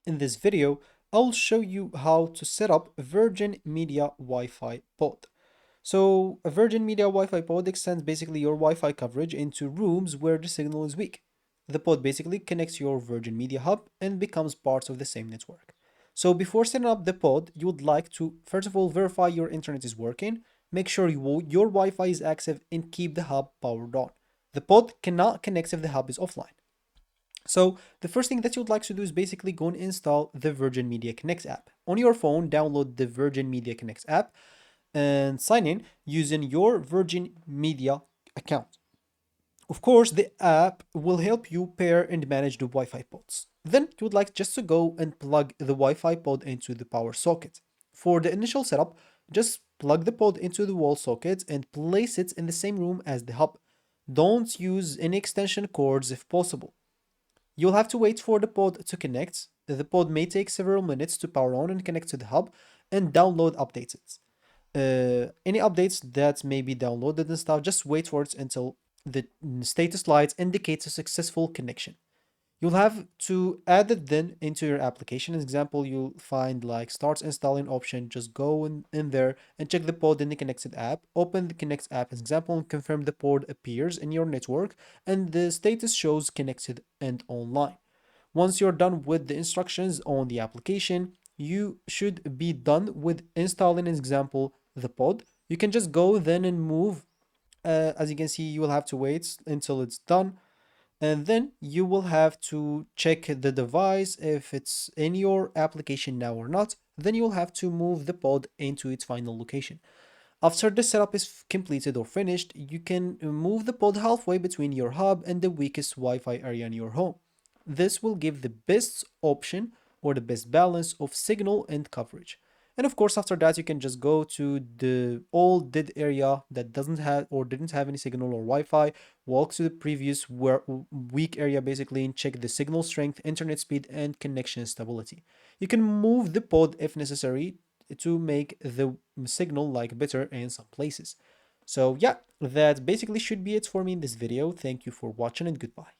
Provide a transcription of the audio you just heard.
In this video, I'll show you how to set up Virgin Media WiFi Pod. So a Virgin Media Wi-Fi pod extends basically your Wi-Fi coverage into rooms where the signal is weak. The pod basically connects your Virgin Media hub and becomes part of the same network. So before setting up the pod, you would like to first of all verify your internet is working, make sure your Wi-Fi is active and keep the hub powered on. The pod cannot connect if the hub is offline. So the first thing that you would like to do is basically go and install the Virgin Media Connect app. On your phone, download the Virgin Media Connect app and sign in using your Virgin Media account. Of course, the app will help you pair and manage the Wi-Fi pods. Then you would like just to go and plug the Wi-Fi pod into the power socket. For the initial setup, just plug the pod into the wall socket and place it in the same room as the hub. Don't use any extension cords if possible. You'll have to wait for the pod to connect. The pod may take several minutes to power on and connect to the hub and download updates. Any updates that may be downloaded and stuff, just wait for it until the status light indicates a successful connection. You'll have to add it then into your application. As example, you'll find like starts installing option. Just go in there and check the pod in the connected app. Open the connect app as example and confirm the pod appears in your network and the status shows connected and online. Once you're done with the instructions on the application, you should be done with installing, as example, the pod. You can just go then and move. As you can see, you will have to wait until it's done and then you will have to check the device if it's in your application now or not. Then you'll have to move the pod into its final location. After the setup is completed or finished, you can move the pod halfway between your hub and the weakest Wi-Fi area in your home. This will give the best option or the best balance of signal and coverage. And of course, after that, you can just go to the old dead area that doesn't have or didn't have any signal or Wi-Fi, walk to the previous weak area basically and check the signal strength, internet speed, and connection stability. You can move the pod if necessary to make the signal like better in some places. So yeah, that basically should be it for me in this video. Thank you for watching and goodbye.